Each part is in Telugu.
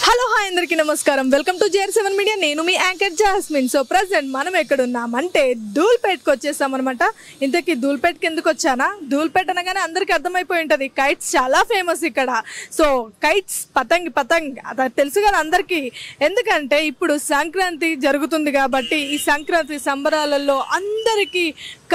హలో హాయ్ అందరికీ నమస్కారం. Welcome to JR7 media. నేను మీ యాంకర్ జాస్మిన్. సో ప్రజెంట్ మనం ఎక్కడున్నామంటే ధూల్పేట్కి వచ్చేసామన్నమాట. ఇంతకీ ధూల్పేట్కి ఎందుకు వచ్చానా? ధూల్పేట్ అనగానే అందరికీ అర్థమైపోయి ఉంటుంది, కైట్స్ చాలా ఫేమస్ ఇక్కడ. సో కైట్స్ పతంగ్ అది తెలుసు కదా అందరికీ. ఎందుకంటే ఇప్పుడు సంక్రాంతి జరుగుతుంది కాబట్టి ఈ సంక్రాంతి సంబరాలలో అందరికీ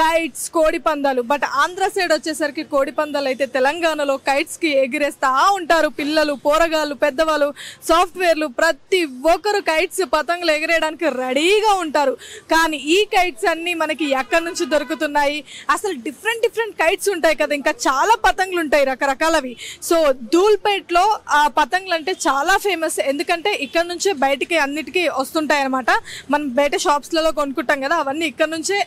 కైట్స్, కోడి పందాలు. బట్ ఆంధ్ర సైడ్ వచ్చేసరికి కోడి పందాలు అయితే తెలంగాణలో కైట్స్కి ఎగిరేస్తా ఉంటారు. పిల్లలు, పోరగాళ్ళు, పెద్దవాళ్ళు, సాఫ్ట్వేర్లు ప్రతి ఒక్కరు కైట్స్, పతంగులు ఎగిరేయడానికి రెడీగా ఉంటారు. కానీ ఈ కైట్స్ అన్నీ మనకి ఎక్కడి నుంచి దొరుకుతున్నాయి? అసలు డిఫరెంట్ కైట్స్ ఉంటాయి కదా, ఇంకా చాలా పతంగులు ఉంటాయి రకరకాలవి. సో ధూల్పేట్లో ఆ పతంగులు అంటే చాలా ఫేమస్. ఎందుకంటే ఇక్కడ నుంచే బయటికి అన్నిటికీ వస్తుంటాయి అనమాట. మనం బయట షాప్స్లలో కొనుక్కుంటాం కదా, అవన్నీ ఇక్కడ నుంచే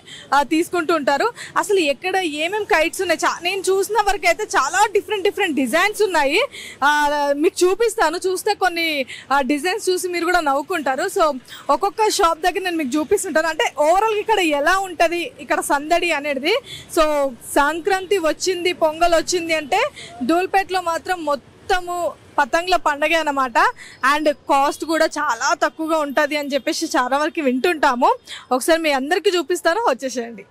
తీసుకుంటూ ఉంటారు. అసలు ఎక్కడ ఏమేమి కైట్స్ ఉన్నాయి నేను చూసిన వరకు అయితే చాలా డిఫరెంట్ డిజైన్స్ ఉన్నాయి. మీకు చూపిస్తాను. చూస్తే కొన్ని డిజైన్స్ చూసి మీరు కూడా నవ్వుకుంటారు. సో ఒక్కొక్క షాప్ దగ్గర నేను మీకు చూపిస్తుంటాను. అంటే ఓవరాల్ ఇక్కడ ఎలా ఉంటుంది ఇక్కడ సందడి అనేది. సో సంక్రాంతి వచ్చింది, పొంగల్ వచ్చింది అంటే ధూల్పేట్లో మాత్రం మొత్తము పతంగుల పండగ అన్నమాట. అండ్ కాస్ట్ కూడా చాలా తక్కువగా ఉంటుంది అని చెప్పేసి చాలా వరకు వింటుంటాము. ఒకసారి మీ అందరికీ చూపిస్తాను, వచ్చేసేయండి.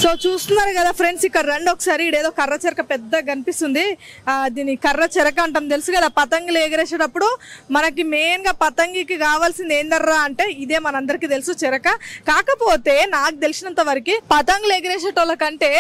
సో చూస్తున్నారు కదా ఫ్రెండ్స్, ఇక్కడ రండి ఒకసారి. ఇదేదో కర్ర చెరక పెద్దగా కనిపిస్తుంది. దీని కర్ర చెరక అంటాం, తెలుసు కదా. పతంగులు ఎగరేసేటప్పుడు మనకి మెయిన్గా పతంగికి కావాల్సింది ఏందర్రా అంటే ఇదే, మనందరికీ తెలుసు, చెరక. కాకపోతే నాకు తెలిసినంత వరకు పతంగులు ఎగరేసేటోళ్ళకంటే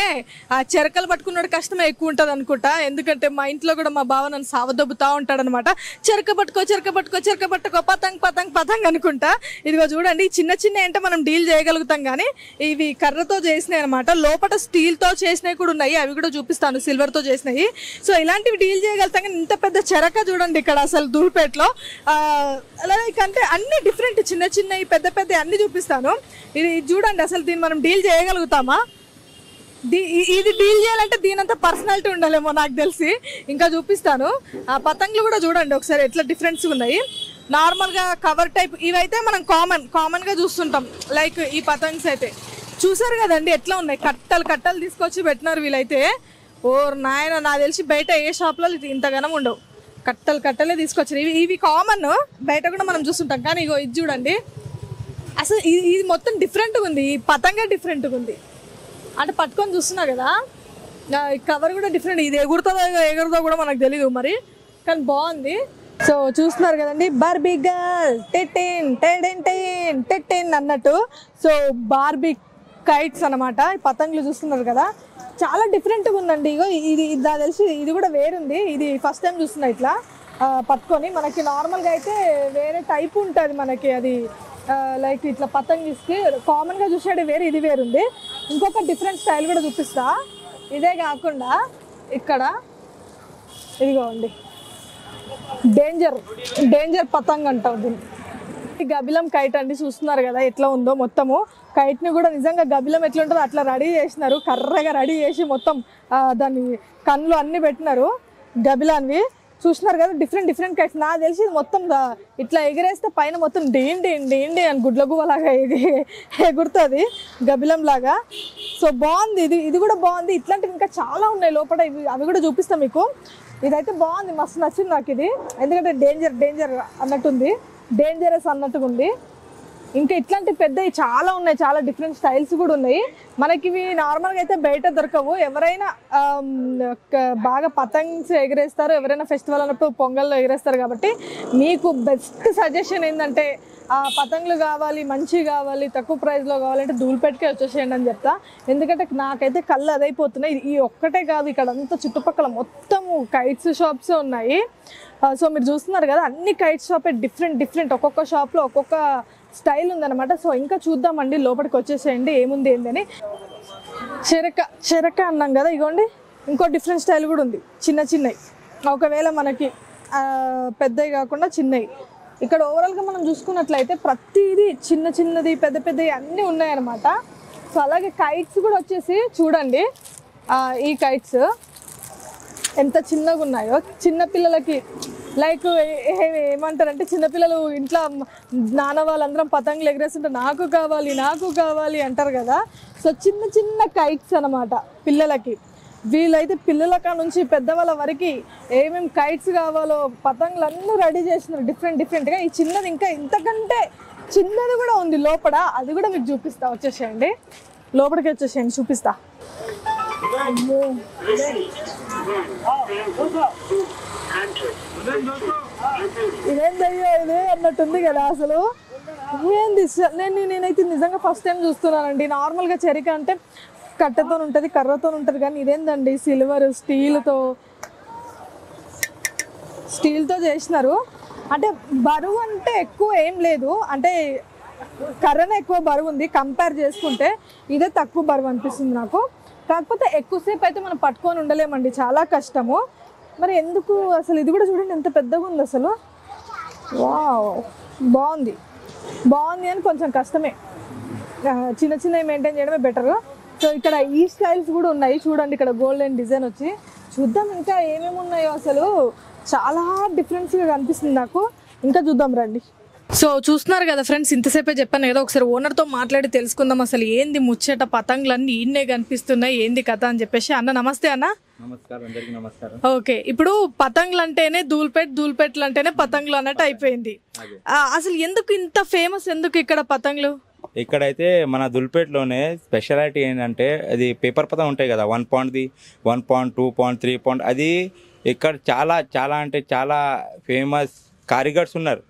చెరకలు పట్టుకున్నాడు కష్టమే ఎక్కువ ఉంటుంది అనుకుంటా. ఎందుకంటే మా ఇంట్లో కూడా మా బావ నన్ను సావదొబ్బుతా ఉంటాడు అనమాట. చెరక పట్టుకో పతంగ్ అనుకుంటా. ఇదిగో చూడండి, చిన్న అంటే మనం డీల్ చేయగలుగుతాం, కానీ ఇవి కర్రతో చేసినాయి అనమాట. లోపల స్టీల్ తో చేసినవి కూడా ఉన్నాయి, అవి కూడా చూపిస్తాను, సిల్వర్ తో చేసినవి. సో ఇలాంటివి డీల్ చేయగలుగుతాం. కానీ ఇంత పెద్ద చెరక చూడండి ఇక్కడ అసలు ధూల్పేట్లో. లైక్ అంటే అన్ని డిఫరెంట్, చిన్నవి పెద్ద అన్ని చూపిస్తాను. ఇది చూడండి, అసలు దీన్ని మనం డీల్ చేయగలుగుతామా? ఇది డీల్ చేయాలంటే దీనంతా పర్సనాలిటీ ఉండాలేమో నాకు తెలిసి. ఇంకా చూపిస్తాను. ఆ పతంగులు కూడా చూడండి ఒకసారి ఎట్లా డిఫరెన్స్ ఉన్నాయి. నార్మల్గా కవర్ టైప్ ఇవైతే మనం కామన్గా చూస్తుంటాం. లైక్ ఈ పతంగ్స్ అయితే చూసారు కదండి ఎట్లా ఉన్నాయి, కట్టలు తీసుకొచ్చి పెట్టినారు వీళ్ళైతే. ఓ నాయన, నాకు తెలిసి బయట ఏ షాప్లో ఇంతగానం ఉండవు. కట్టలే తీసుకొచ్చారు. ఇవి కామన్, బయట కూడా మనం చూస్తుంటాం. కానీ ఇగో ఇది చూడండి, అసలు ఇది మొత్తం డిఫరెంట్గా ఉంది. ఈ పతంగే డిఫరెంట్గా ఉంది. అంటే పట్టుకొని చూస్తున్నారు కదా, కవర్ కూడా డిఫరెంట్. ఇది ఎగురుతో కూడా మనకు తెలీదు మరి, కానీ బాగుంది. సో చూస్తున్నారు కదండి, బార్బీ గర్ల్ టెన్ అన్నట్టు. సో బార్బీ కైట్స్ అనమాట. పతంగులు చూస్తున్నారు కదా, చాలా డిఫరెంట్గా ఉందండి. ఇగో ఇది నాకు తెలిసి ఇది కూడా వేరుంది. ఇది ఫస్ట్ టైం చూస్తున్నా ఇట్లా పట్టుకొని. మనకి నార్మల్గా అయితే వేరే టైప్ ఉంటుంది మనకి, అది లైక్ ఇట్లా పతంగిస్కి కామన్గా చూసాడు వేరే, ఇది వేరుంది. ఇంకొక డిఫరెంట్ స్టైల్ కూడా చూపిస్తా. ఇదే కాకుండా ఇక్కడ ఇదిగోండి, డేంజర్ పతంగ్ అంటాం దీన్ని. గబిలం కైట్ అండి, చూస్తున్నారు కదా ఎట్లా ఉందో. మొత్తము కైట్ని కూడా నిజంగా గబిలం ఎట్లా ఉంటుందో అట్లా రెడీ చేసినారు. కర్రగా రెడీ చేసి మొత్తం దాని కళ్ళు అన్నీ పెట్టినారు గబిలాన్వి. చూస్తున్నారు కదా, డిఫరెంట్ కైట్స్. నాకు తెలిసి ఇది మొత్తం ఇట్లా ఎగిరేస్తే పైన మొత్తం డేండి అని గుడ్ల గువ్వలాగా ఎగురుతుంది గబిలం లాగా. సో బాగుంది, ఇది కూడా బాగుంది. ఇట్లాంటివి ఇంకా చాలా ఉన్నాయి లోపల, అవి కూడా చూపిస్తాం మీకు. ఇదైతే బాగుంది, మస్తు నచ్చింది నాకు ఇది. ఎందుకంటే డేంజర్ అన్నట్టుంది, డేంజరస్ అన్నట్టుగా ఉంది. ఇంకా ఇట్లాంటి పెద్దవి చాలా ఉన్నాయి, చాలా డిఫరెంట్ స్టైల్స్ కూడా ఉన్నాయి. మనకి ఇవి నార్మల్గా అయితే బయట దొరకవు. ఎవరైనా బాగా పతంగ్స్ ఎగరేస్తారు, ఎవరైనా ఫెస్టివల్ అన్నప్పుడు పొంగల్లో ఎగరేస్తారు. కాబట్టి మీకు బెస్ట్ సజెషన్ ఏంటంటే పతంగులు కావాలి, మంచిగా కావాలి, తక్కువ ప్రైస్లో కావాలంటే ధూల్పేట్కే వచ్చేసేయండి అని చెప్తా. ఎందుకంటే నాకైతే కళ్ళు అదైపోతున్నాయి. ఈ ఒక్కటే కాదు, ఇక్కడ అంతా చుట్టుపక్కల మొత్తము కైట్స్ షాప్స్ ఉన్నాయి. సో మీరు చూస్తున్నారు కదా, అన్ని కైట్ షాపే డిఫరెంట్. ఒక్కొక్క షాప్లో ఒక్కొక్క స్టైల్ ఉందన్నమాట. సో ఇంకా చూద్దామండి, లోపలికి వచ్చేసేయండి ఏముంది ఏందని. చెరక అన్నాం కదా, ఇగోండి ఇంకో డిఫరెంట్ స్టైల్ కూడా ఉంది, చిన్నవి. ఒకవేళ మనకి పెద్దవి కాకుండా చిన్నవి. ఇక్కడ ఓవరాల్గా మనం చూసుకున్నట్లయితే ప్రతిదీ చిన్న చిన్నది పెద్ద పెద్దవి అన్నీ ఉన్నాయన్నమాట. సో అలాగే కైట్స్ కూడా వచ్చేసి చూడండి, ఈ కైట్స్ ఎంత చిన్నగా ఉన్నాయో. చిన్నపిల్లలకి లైక్ ఏమంటారంటే చిన్నపిల్లలు ఇంట్లో నాన్న వాళ్ళందరం పతంగులు ఎగరేస్తుంటే నాకు కావాలి అంటారు కదా. సో చిన్న చిన్న కైట్స్ అన్నమాట పిల్లలకి. వీళ్ళైతే పిల్లల నుంచి పెద్దవాళ్ళ వరకు ఏమేమి కైట్స్ కావాలో పతంగులు అన్నీ రెడీ చేసినారు డిఫరెంట్గా. ఈ చిన్నది ఇంకా ఇంతకంటే చిన్నది కూడా ఉంది లోపల, అది కూడా మీకు చూపిస్తా. వచ్చేసేయండి లోపలికి, వచ్చేసేయండి చూపిస్తా. ఇదేందయ్యో ఇదే అన్నట్టుంది కదా అసలు. ఏంది నేనైతే నిజంగా ఫస్ట్ టైం చూస్తున్నానండి. నార్మల్గా చెరిక అంటే కట్టెతో ఉంటుంది, కర్రతో ఉంటుంది, కానీ ఇదేందండి సిల్వర్ స్టీల్తో చేసినారు. అంటే బరువు అంటే ఎక్కువ ఏం లేదు, అంటే కర్రనే ఎక్కువ బరువు ఉంది కంపేర్ చేసుకుంటే, ఇదే తక్కువ బరువు అనిపిస్తుంది నాకు. కాకపోతే ఎక్కువసేపు అయితే మనం పట్టుకొని ఉండలేమండి, చాలా కష్టము. మరి ఎందుకు అసలు ఇది కూడా చూడండి ఎంత పెద్దగా ఉంది అసలు. వావ్, బాగుంది అని కొంచెం కష్టమే, చిన్నవి మెయింటైన్ చేయడమే బెటర్. సో ఇక్కడ ఈ స్టైల్స్ కూడా ఉన్నాయి చూడండి. ఇక్కడ గోల్డెన్ డిజైన్ వచ్చి చూద్దాం ఇంకా ఏమేమి ఉన్నాయో. అసలు చాలా డిఫరెన్స్గా కనిపిస్తుంది నాకు. ఇంకా చూద్దాం రండి. సో చూస్తున్నారు కదా ఫ్రెండ్స్, ఇంతసేపే చెప్పాను కదా, ఒకసారి ఓనర్తో మాట్లాడి తెలుసుకుందాం అసలు ఏంది ముచ్చట, పతంగులన్నీ ఈయనే కనిపిస్తున్నాయి, ఏంది కథ అని చెప్పేసి. అన్న నమస్తే. అన్న నమస్కారం, అందరికీ నమస్కారం. ఓకే, ఇప్పుడు పతంగులు అంటేనే దూల్పేట్లు అంటేనే పతంగులు అన్నట్టు అయిపోయింది. అసలు ఎందుకు ఇంత ఫేమస్, ఎందుకు ఇక్కడ పతంగులు? ఇక్కడైతే మన దుల్పేట్లోనే స్పెషాలిటీ ఏంటంటే, అది పేపర్ పతంగ్ ఉంటాయి కదా, 1 పాయింట్ది, 1 పాయింట్, 2 పాయింట్, 3 పాయింట్, అది ఇక్కడ చాలా అంటే చాలా ఫేమస్ కారిగర్స్ ఉన్నారు,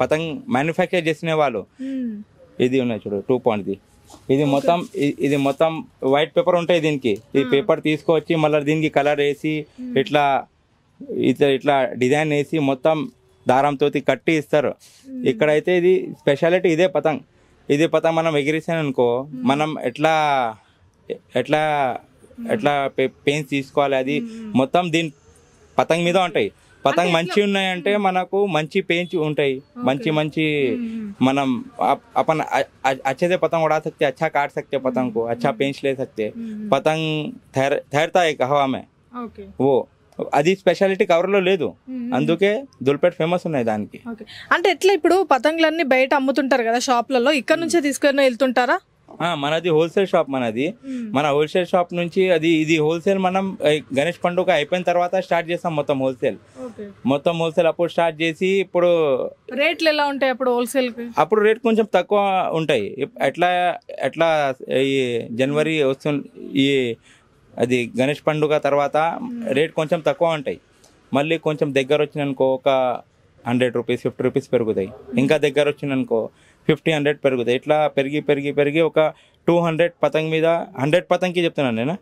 పతంగ్ మ్యానుఫ్యాక్చర్ చేసిన వాళ్ళు. ఇది ఉన్నాయి చూడు 2 పాయింట్ది. ఇది మొత్తం వైట్ పేపర్ ఉంటాయి దీనికి. ఈ పేపర్ తీసుకొచ్చి మళ్ళీ దీనికి కలర్ వేసి ఇట్లా డిజైన్ వేసి మొత్తం దారంతో కట్టి ఇస్తారు. ఇక్కడైతే ఇది స్పెషాలిటీ ఇదే పతంగ్. మనం ఎగిరిసాను అనుకో, మనం ఎట్లా పెయిన్స్ తీసుకోవాలి, అది మొత్తం దీని పతంగ్ మీద ఉంటాయి. పతంగ్ మంచి ఉన్నాయంటే మనకు మంచి పెయిన్స్ ఉంటాయి, మంచి మనం अपन अच्छे से पतंग उड़ा सकते, अच्छा काट सकते पतंग को, अच्छा पेंच ले सकते. पतंग ठहरता है हवा में, वो అది స్పెషాలిటీ కవర్లో లేదు, అందుకే దుల్పేట్ ఫేమస్ ఉన్నాయి దానికి. అంటే ఎట్లా ఇప్పుడు పతంగులన్నీ బయట అమ్ముతుంటారు కదా షాప్లలో, ఇక్కడ నుంచే తీసుకొని వెళ్తుంటారా? మనది హోల్సేల్ షాప్. మన హోల్సేల్ షాప్ నుంచి ఇది హోల్సేల్ మనం గణేష్ పండుగ అయిపోయిన తర్వాత స్టార్ట్ చేస్తాం మొత్తం హోల్సేల్. అప్పుడు స్టార్ట్ చేసి ఇప్పుడు రేట్లు ఎలా ఉంటాయి అప్పుడు హోల్సేల్? అప్పుడు రేట్ కొంచెం తక్కువ ఉంటాయి. ఎట్లా ఈ జనవరి వస్తుంది, ఈ అది గణేష్ పండుగ తర్వాత రేట్ కొంచెం తక్కువ ఉంటాయి. మళ్ళీ కొంచెం దగ్గర వచ్చిననుకో ఒక 100 రూపీస్ 50 రూపీస్ పెరుగుతాయి. ఇంకా దగ్గర వచ్చిననుకో 50-100 పెరుగుతాయి. ఇట్లా పెరిగి ఒక 200 పతంగ్ మీద 100 పతంగ్కి చెప్తున్నాను నేను.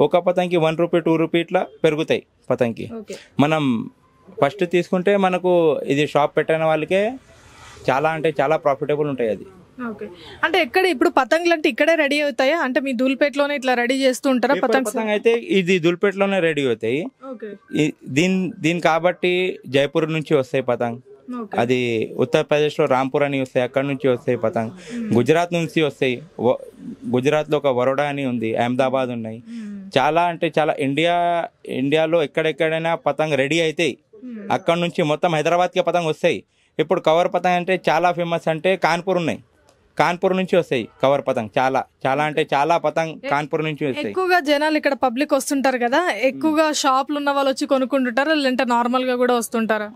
ఒక పతంగ్కి 1 రూపీ 2 రూపీ ఇట్లా పెరుగుతాయి పతంగ్కి. మనం ఫస్ట్ తీసుకుంటే మనకు ఇది షాప్ పెట్టిన వాళ్ళకే చాలా అంటే చాలా ప్రాఫిటబుల్ ఉంటాయి అది. అంటే ఎక్కడ ఇప్పుడు పతంగులు అంటే ఇక్కడే రెడీ అవుతాయా? అంటే మీ దుల్పేట్లోనే ఇట్లా రెడీ చేస్తూ ఉంటారా? పతంగ్ అయితే ఇది దుల్పేట్లోనే రెడీ అవుతాయి. దీని కాబట్టి జైపూర్ నుంచి వస్తాయి పతంగ్, అది ఉత్తరప్రదేశ్ లో రాంపూర్ అని వస్తాయి, అక్కడ నుంచి వస్తాయి పతంగ్. గుజరాత్ నుంచి వస్తాయి, గుజరాత్ లో ఒక వరోడా అని ఉంది, అహ్మదాబాద్ ఉన్నాయి. చాలా అంటే చాలా ఇండియాలో ఎక్కడెక్కడైనా పతంగ్ రెడీ అవుతాయి. అక్కడ నుంచి మొత్తం హైదరాబాద్ కి పతంగ్ వస్తాయి. ఇప్పుడు కవర్ పతంగ్ అంటే చాలా ఫేమస్ అంటే కాన్పూర్ ఉన్నాయి, కాన్పూర్ నుంచి వస్తాయి కవర్ పతంగ్. చాలా అంటే చాలా పతంగ్ కాన్పూర్ నుంచి వస్తాయి. ఎక్కువగా జనాలు ఇక్కడ పబ్లిక్ వస్తుంటారు కదా, ఎక్కువగా షాపులు ఉన్న వాళ్ళు వచ్చి కొనుక్కుంటుంటారా, లేదంటే నార్మల్ గా కూడా వస్తుంటారా?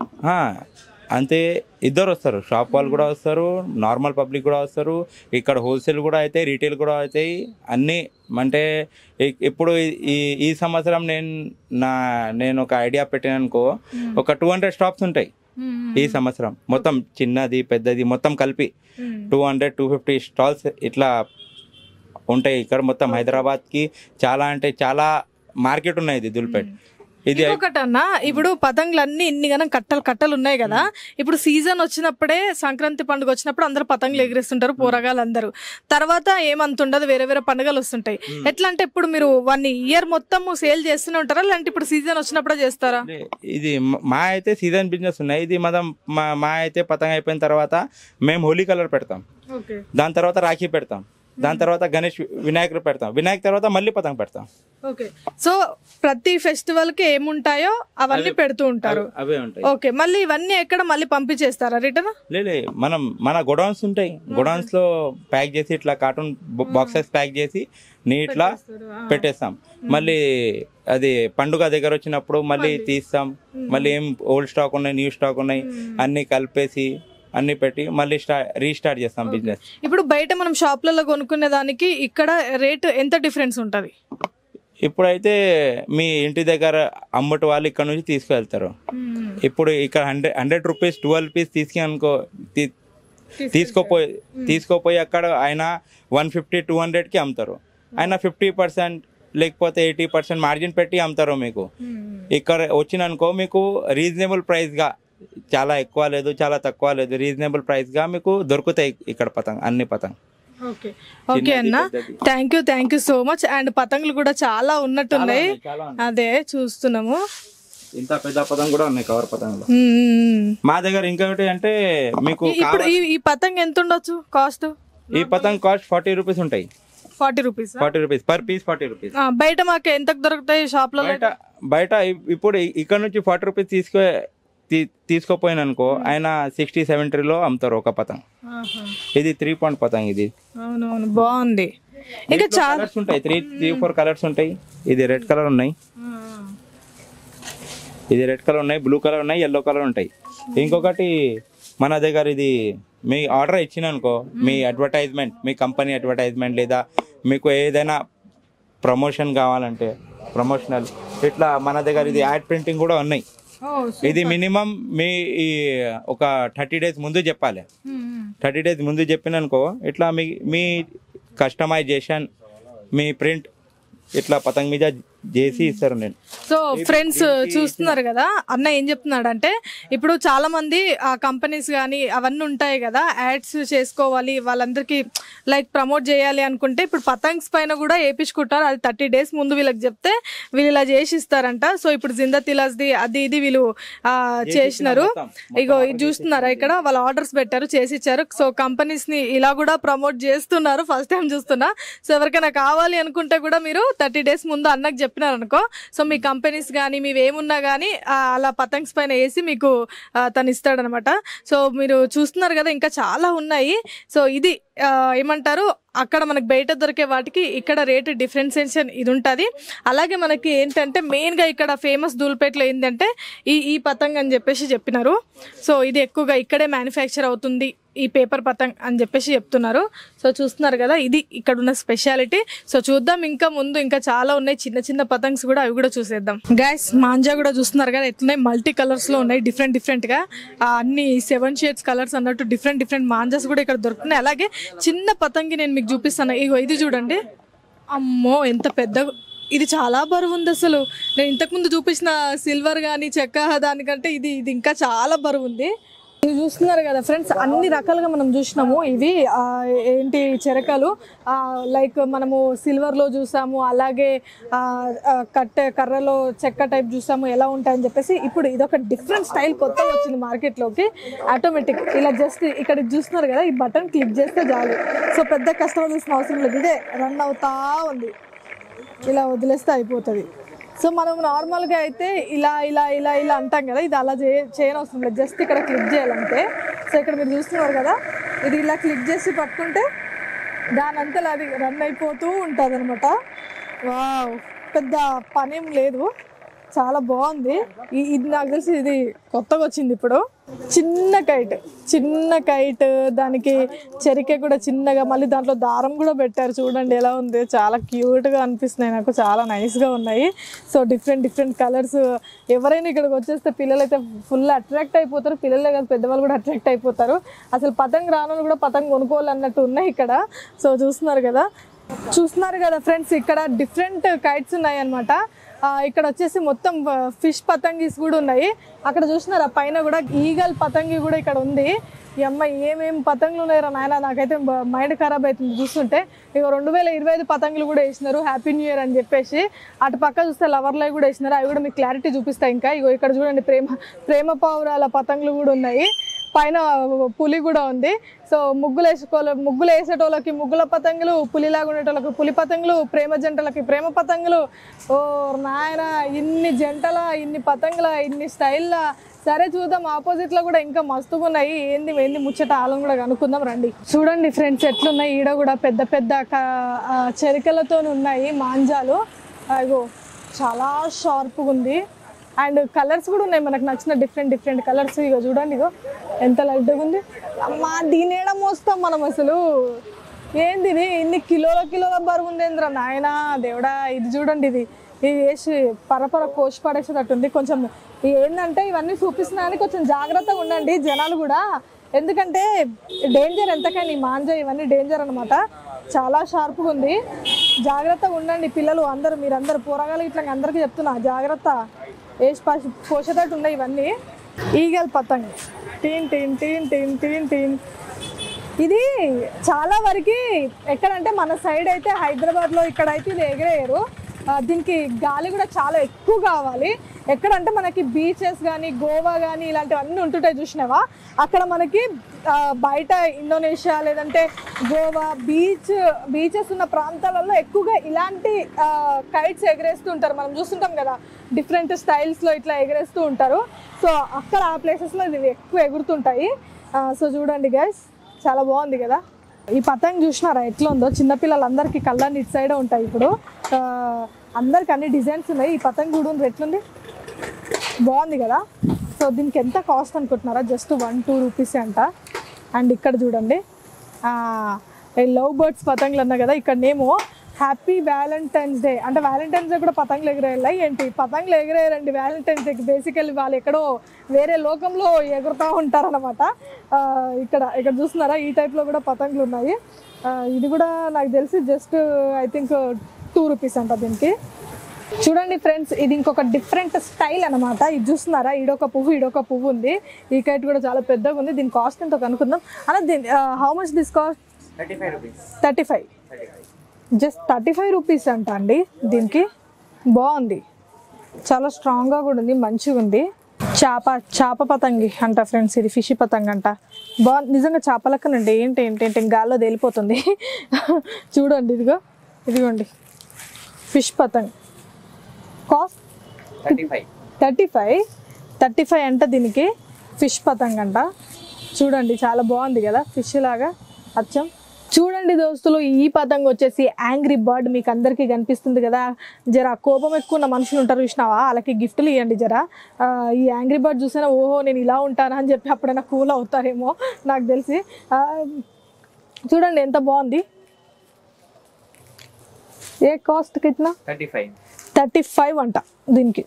అంతే, ఇద్దరు వస్తారు, షాప్ వాళ్ళు కూడా వస్తారు, నార్మల్ పబ్లిక్ కూడా వస్తారు. ఇక్కడ హోల్సేల్ కూడా అవుతాయి, రీటైల్ కూడా అవుతాయి అన్నీ. అంటే ఇప్పుడు ఈ సంవత్సరం నేను ఒక ఐడియా పెట్టాను అనుకో, ఒక 200 స్టాప్స్ ఉంటాయి ఈ సంవత్సరం. మొత్తం చిన్నది పెద్దది మొత్తం కలిపి 200-250 స్టాల్స్ ఇట్లా ఉంటాయి ఇక్కడ మొత్తం హైదరాబాద్కి. చాలా అంటే చాలా మార్కెట్ ఉన్నాయి ఇది దుల్పేట్. ఇంకొకటన్నా ఇప్పుడు పతంగులన్నీ ఇన్ని గనం కట్టలు ఉన్నాయి కదా, ఇప్పుడు సీజన్ వచ్చినప్పుడే సంక్రాంతి పండుగ వచ్చినప్పుడు అందరు పతంగులు ఎగిరేస్తుంటారు పోరగాళ్ళందరూ, తర్వాత ఏమంతుండదు వేరే వేరే పండుగలు వస్తుంటాయి. ఎట్లా అంటే ఇప్పుడు మీరు 1 ఇయర్ మొత్తం సేల్ చేస్తూనే ఉంటారా, లేదంటే ఇప్పుడు సీజన్ వచ్చినప్పుడే చేస్తారా? ఇది మా అయితే సీజన్ బిజినెస్ ఉన్నాయి. ఇది మా అయితే పతంగ అయిపోయిన తర్వాత మేము హోలీ కలర్ పెడతాం, దాని తర్వాత రాఖీ పెడతాం, దాని తర్వాత గణేష్ వినాయకుడు పెడతాం, వినాయక తర్వాత మళ్ళీ పతంగ పెడతాం. ఓకే, సో ప్రతి ఫెస్టివల్ కి ఏముంటాయో అవన్నీ పెడుతూ ఉంటారు. అవే ఉంటాయి. ఓకే, మళ్ళీ ఇవన్నీ ఎక్కడ మళ్ళీ పంపించేస్తారా రిటర్న్? లేదు, మన గొడౌన్స్ ఉంటాయి, గొడౌన్స్ లో ప్యాక్ చేసి ఇట్లా కార్టూన్ బాక్సెస్ ప్యాక్ చేసి నీట్లా పెట్టేస్తాం. మళ్ళీ అది పండుగ దగ్గర వచ్చినప్పుడు మళ్ళీ తీస్తాం. మళ్ళీ ఏం ఓల్డ్ స్టాక్ ఉన్నాయి, న్యూ స్టాక్ ఉన్నాయి, అన్ని కలిపేసి అన్ని పెట్టి మళ్ళీ రీస్టార్ట్ చేస్తాం బిజినెస్. ఇప్పుడు బయట మనం షాప్లలో కొనుక్కునే దానికి ఇక్కడ రేట్ ఎంత డిఫరెన్స్ ఉంటది? ఇప్పుడైతే మీ ఇంటి దగ్గర అమ్మటి వాళ్ళు ఇక్కడ నుంచి తీసుకువెళ్తారు. ఇప్పుడు ఇక్కడ 100 రూపీస్ 12 పీస్ తీసుకోపోయి అక్కడ ఆయన 150-200కి అమ్ముతారు. ఆయన 50% లేకపోతే 80% మార్జిన్ పెట్టి అమ్ముతారు మీకు. ఇక్కడ వచ్చిననుకో మీకు రీజనబుల్ ప్రైస్గా, చాలా ఎక్కువ లేదు చాలా తక్కువ లేదు, రీజనబుల్ ప్రైస్గా మీకు దొరుకుతాయి ఇక్కడ అన్ని పతంగ్. ఓకే అన్న, thank you so much. And పతంగులు కూడా చాలా ఉన్నట్టున్నాయి, అదే చూస్తున్నాము. ఇంత పెద్ద పతంగ్ కూడా ఉన్నాయి, కవర్ పతంగులు మా దగ్గర. ఇంకొకటి అంటే మీకు ఇప్పుడు ఈ పతంగ్ ఎంత ఉండొచ్చు కాస్ట్? ఈ పతంగ్ కాస్ట్ 40 రూపీస్ ఉంటాయి. 40 రూపీస్ పర్ పీస్ 40 రూపీస్. బయట మాకు ఎంతకు దొరుకుతాయి షాప్ లో? బయట ఇప్పుడు ఇక్కడ నుంచి 40 రూపీస్ తీసుకోపోయిననుకో ఆయన 60-70లో అమ్ముతారు ఒక పతంగ్. ఇది 3 పాయింట్ పతంగ్. ఇది అవునవును బాగుంది. ఇంకా చాలా కలర్స్ ఉంటాయి, 3-4 కలర్స్ ఉంటాయి. ఇది రెడ్ కలర్ ఉన్నాయి, ఇది రెడ్ కలర్ ఉన్నాయి, బ్లూ కలర్ ఉన్నాయి, ఎల్లో కలర్ ఉంటాయి. ఇంకొకటి మన దగ్గర ఇది మీ ఆర్డర్ ఇచ్చిననుకో, మీ అడ్వర్టైజ్మెంట్, మీ కంపెనీ అడ్వర్టైజ్మెంట్ లేదా మీకు ఏదైనా ప్రమోషన్ కావాలంటే ప్రమోషనల్ ఇట్లా మన దగ్గర ఇది యాడ్ ప్రింటింగ్ కూడా ఉన్నాయి. ఇది మినిమం మీ ఒక 30 డేస్ ముందు చెప్పాలి. 30 డేస్ ముందు చెప్పిననుకో ఇట్లా మీ కస్టమైజేషన్, మీ ప్రింట్ ఇట్లా పతంగ్ మీద చేసి ఇస్తారు. నేను సో ఫ్రెండ్స్ చూస్తున్నారు కదా, అన్న ఏం చెప్తున్నాడు అంటే ఇప్పుడు చాలా మంది ఆ కంపెనీస్ కానీ అవన్నీ ఉంటాయి కదా, యాడ్స్ చేసుకోవాలి వాళ్ళందరికీ లైక్ ప్రమోట్ చేయాలి అనుకుంటే ఇప్పుడు పతంగ్స్ పైన కూడా వేయించుకుంటారు. అది 30 డేస్ ముందు వీళ్ళకి చెప్తే వీళ్ళు ఇలా చేసి ఇస్తారంట. సో ఇప్పుడు జిందా తిలాస్ది అది ఇది వీళ్ళు చేసినారు. ఇగో ఇది చూస్తున్నారా, ఇక్కడ వాళ్ళు ఆర్డర్స్ పెట్టారు, చేసి ఇచ్చారు. సో కంపెనీస్ ని ఇలా కూడా ప్రమోట్ చేస్తున్నారు, ఫస్ట్ టైం చూస్తున్నా. సో ఎవరికైనా కావాలి అనుకుంటే కూడా మీరు 30 డేస్ ముందు అన్నకు చెప్పినారనుకో, సో మీ కంపెనీస్ కానీ మీవి ఏమున్నా కానీ అలా పతంగ్స్ పైన వేసి మీకు తను ఇస్తాడనమాట. సో మీరు చూస్తున్నారు కదా, ఇంకా చాలా ఉన్నాయి. సో ఇది ఏమంటారు, అక్కడ మనకు బయట దొరికే వాటికి ఇక్కడ రేట్ డిఫరెన్సియేషన్ ఇది ఉంటుంది. అలాగే మనకి ఏంటంటే మెయిన్గా ఇక్కడ ఫేమస్ దూల్పేటలో ఏంటంటే ఈ పతంగ్ అని చెప్పేసి చెప్పినారు. సో ఇది ఎక్కువగా ఇక్కడే మ్యానుఫ్యాక్చర్ అవుతుంది ఈ పేపర్ పతంగ్ అని చెప్పేసి చెప్తున్నారు. సో చూస్తున్నారు కదా, ఇది ఇక్కడ ఉన్న స్పెషాలిటీ. సో చూద్దాం, ఇంకా ముందు ఇంకా చాలా ఉన్నాయి చిన్న చిన్న పతంగ్స్ కూడా, అవి కూడా చూసేద్దాం. గైస్ మాంజా కూడా చూస్తున్నారు కదా ఎట్లున్నాయి, మల్టీ కలర్స్ లో ఉన్నాయి, డిఫరెంట్ గా అన్ని 7 షేడ్స్ కలర్స్ అన్నట్టు డిఫరెంట్ మాంజాస్ కూడా ఇక్కడ దొరుకుతున్నాయి. అలాగే చిన్న పతంగి నేను మీకు చూపిస్తాను, ఇగో ఇది చూడండి. అమ్మో ఎంత పెద్ద, ఇది చాలా బరువు ఉంది. అసలు నేను ఇంతకుముందు చూపించిన సిల్వర్ కానీ చెక్క దానికంటే ఇది ఇంకా చాలా బరువు ఉంది. ఇవి చూస్తున్నారు కదా ఫ్రెండ్స్, అన్ని రకాలుగా మనం చూసినాము. ఇవి ఏంటి చెరకలు, లైక్ మనము సిల్వర్లో చూసాము, అలాగే కర్రలో చెక్క టైప్ చూసాము ఎలా ఉంటాయని చెప్పేసి. ఇప్పుడు ఇదొక డిఫరెంట్ స్టైల్ కొత్తగా వచ్చింది మార్కెట్లోకి, ఆటోమేటిక్. ఇలా జస్ట్ ఇక్కడ చూస్తున్నారు కదా, ఈ బటన్ క్లిక్ చేస్తే చాలు. సో పెద్ద కస్టమర్ చూసిన అవసరం లేదు, ఇదే రన్ అవుతా ఉంది, ఇలా వదిలేస్తే అయిపోతుంది. సో మనం నార్మల్గా అయితే ఇలా ఇలా ఇలా ఇలా అంటాం కదా, ఇది అలా చేయనవసరం లేదు, జస్ట్ ఇక్కడ క్లిక్ చేయాలంటే. సో ఇక్కడ మీరు చూస్తున్నారు కదా, ఇది ఇలా క్లిక్ చేసి పట్టుకుంటే దానంతా అది రన్ అయిపోతూ ఉంటుంది అనమాట. వావ్, పెద్ద పనేం లేదు, చాలా బాగుంది. ఇది నాకు తెలిసి ఇది కొత్తగా వచ్చింది ఇప్పుడు. చిన్న కైట్ దానికి చెరికే కూడా చిన్నగా, మళ్ళీ దాంట్లో దారం కూడా పెట్టారు. చూడండి ఎలా ఉంది, చాలా క్యూట్గా అనిపిస్తున్నాయి నాకు, చాలా నైస్గా ఉన్నాయి. So different colours. ఎవరైనా ఇక్కడికి వచ్చేస్తే పిల్లలు అయితే ఫుల్ అట్రాక్ట్ అయిపోతారు, పిల్లలే కాదు పెద్దవాళ్ళు కూడా అట్రాక్ట్ అయిపోతారు. అసలు పతంగ్ రాను కూడా పతంగ్ కొనుక్కోవాలన్నట్టు ఉన్నాయి ఇక్కడ. సో చూస్తున్నారు కదా ఫ్రెండ్స్, ఇక్కడ డిఫరెంట్ కైట్స్ ఉన్నాయి అన్నమాట. ఇక్కడ వచ్చేసి మొత్తం ఫిష్ పతంగీస్ కూడా ఉన్నాయి. అక్కడ చూసినారా పైన కూడా ఈగల్ పతంగి కూడా ఇక్కడ ఉంది. ఈ అమ్మాయి ఏమేమి పతంగులు ఉన్నాయో నాయన, నాకైతే మైండ్ ఖరాబ్ అవుతుంది చూస్తుంటే. ఇక 2025 పతంగులు కూడా వేసినారు, హ్యాపీ న్యూ ఇయర్ అని చెప్పేసి. అటు పక్క చూస్తే లవర్ లైవ్ కూడా వేసినారు, అవి కూడా మీకు క్లారిటీ చూపిస్తాయి. ఇంకా ఇగో ఇక్కడ చూడండి ప్రేమ పావురాల పతంగులు కూడా ఉన్నాయి, పైన పులి కూడా ఉంది. సో ముగ్గులు వేసేటోళ్ళకి ముగ్గుల పతంగులు, పులిలాగా ఉండేటోళ్ళకి పులి పతంగులు, ప్రేమ జంటలకి ప్రేమ పతంగులు. ఓ నాయన, ఇన్ని జంటల, ఇన్ని పతంగుల, ఇన్ని స్టైల్లా. సరే చూద్దాం, ఆపోజిట్ లో కూడా ఇంకా మస్తుగా ఉన్నాయి. ఏంది ముచ్చట ఆలం కూడా కనుక్కుందాం రండి. చూడండి ఫ్రెండ్స్ ఎట్లున్నాయి, ఈడ కూడా పెద్ద పెద్ద చెరికలతో ఉన్నాయి మాంజాలు. అగో చాలా షార్ప్గా ఉంది. అండ్ కలర్స్ కూడా ఉన్నాయి మనకు నచ్చిన డిఫరెంట్ కలర్స్. ఇగో చూడండి, ఇగో ఎంత లైట్గా ఉంది. అమ్మా దీనేడం మోస్తాం మనం అసలు. ఏంది ఇది, ఇన్ని కిలోల బరువు ఉందేంద్ర నాయన దేవుడా. ఇది చూడండి, ఇది వేసి పరపర కోసి పడేసేటట్టుంది. కొంచెం ఏంటంటే ఇవన్నీ చూపిస్తున్నా అని కొంచెం జాగ్రత్తగా ఉండండి జనాలు కూడా, ఎందుకంటే డేంజర్ ఎంతకైనా. ఈ మాంజా ఇవన్నీ డేంజర్ అనమాట, చాలా షార్ప్గా ఉంది. జాగ్రత్తగా ఉండండి పిల్లలు అందరూ, మీరందరూ పోరగాలు ఇట్లా అందరికీ చెప్తున్నా జాగ్రత్త. వేసి పోసేటట్టు ఉన్నాయి ఇవన్నీ. ఈగల్ పతంగ్ టీన్ టీన్ టీన్ టీన్ టీన్ టీన్. ఇది చాలా వరకు ఎక్కడంటే మన సైడ్ అయితే హైదరాబాద్లో ఇక్కడైతే ఇది ఎగరేయరు. దీనికి గాలి కూడా చాలా ఎక్కువ కావాలి. ఎక్కడంటే మనకి బీచెస్ కానీ గోవా కానీ ఇలాంటివన్నీ ఉంటుంటాయి చూసినావా, అక్కడ మనకి బయట ఇండోనేషియా లేదంటే గోవా బీచెస్ ఉన్న ప్రాంతాలలో ఎక్కువగా ఇలాంటి కైట్స్ ఎగరేస్తూ ఉంటారు. మనం చూస్తుంటాం కదా డిఫరెంట్ స్టైల్స్లో ఇట్లా ఎగరేస్తూ ఉంటారు. సో అక్కడ ఆ ప్లేసెస్లో ఇవి ఎక్కువ ఎగురుతుంటాయి. సో చూడండి గైస్, చాలా బాగుంది కదా. ఈ పతంగ్ చూసినారా ఎట్లా ఉందో, చిన్నపిల్లలందరికీ కళ్ళని ఇటు సైడే ఉంటాయి. ఇప్పుడు అందరికి అన్ని డిజైన్స్ ఉన్నాయి. ఈ పతంగ్ చూడండి ఎట్లుంది, బాగుంది కదా. సో దీనికి ఎంత కాస్ట్ అనుకుంటున్నారా, జస్ట్ 1-2 రూపీస్ అంట. అండ్ ఇక్కడ చూడండి లవ్ బర్డ్స్ పతంగులు అన్నా కదా, ఇక్కడనేమో హ్యాపీ వ్యాలంటైన్స్ డే అంటే వ్యాలంటైన్స్ డే కూడా పతంగులు ఎగరేయాలి ఏంటి, పతంగులు ఎగరేయాలండి వ్యాలంటైన్స్ డేకి. బేసికల్లీ వాళ్ళు ఎక్కడో వేరే లోకంలో ఎగురుతూ ఉంటారనమాట. ఇక్కడ చూస్తున్నారా ఈ టైప్లో కూడా పతంగులు ఉన్నాయి. ఇది కూడా నాకు తెలిసి జస్ట్ ఐ థింక్ 2 రూపీస్ అంట దీనికి. చూడండి ఫ్రెండ్స్, ఇది ఇంకొక డిఫరెంట్ స్టైల్ అనమాట. ఇది చూస్తున్నారా, ఈడొక పువ్వు ఉంది. ఈ కైట్ కూడా చాలా పెద్దగా ఉంది. దీని కాస్ట్ ఎంతో కనుక్కుందాం అన్న. దీని how much this cost? 35. Just 35 rupees అంట అండి. దీనికి బాగుంది, చాలా స్ట్రాంగ్గా కూడా ఉంది, మంచిగా ఉంది. చేప పతంగి అంట ఫ్రెండ్స్, ఇది ఫిష్ పతంగ్ అంట. బాగుంది నిజంగా, చేప లెక్కనండి. ఏంటి గాల్లో తేలిపోతుంది. చూడండి ఇదిగోండి ఫిష్ పతంగ్. కాస్ట్ 35 అంట దీనికి. ఫిష్ పతంగ్ అంట. చూడండి చాలా బాగుంది కదా, ఫిష్ లాగా అచ్చం. చూడండి దోస్తులు, ఈ పతంగ్ వచ్చేసి యాంగ్రీ బర్డ్. మీకు అందరికీ కనిపిస్తుంది కదా, జర కోపం ఎక్కువ ఉన్న మనుషులు ఉంటారు చూసినావా, వాళ్ళకి గిఫ్ట్లు ఇవ్వండి జర. ఈ యాంగ్రీ బర్డ్ చూసినా ఓహో నేను ఇలా ఉంటానా అని చెప్పి అప్పుడైనా కూల్ అవుతారేమో నాకు తెలిసి. చూడండి ఎంత బాగుంది. ఏ కాస్ట్ కిట్నా? 35 అంట దీనికి.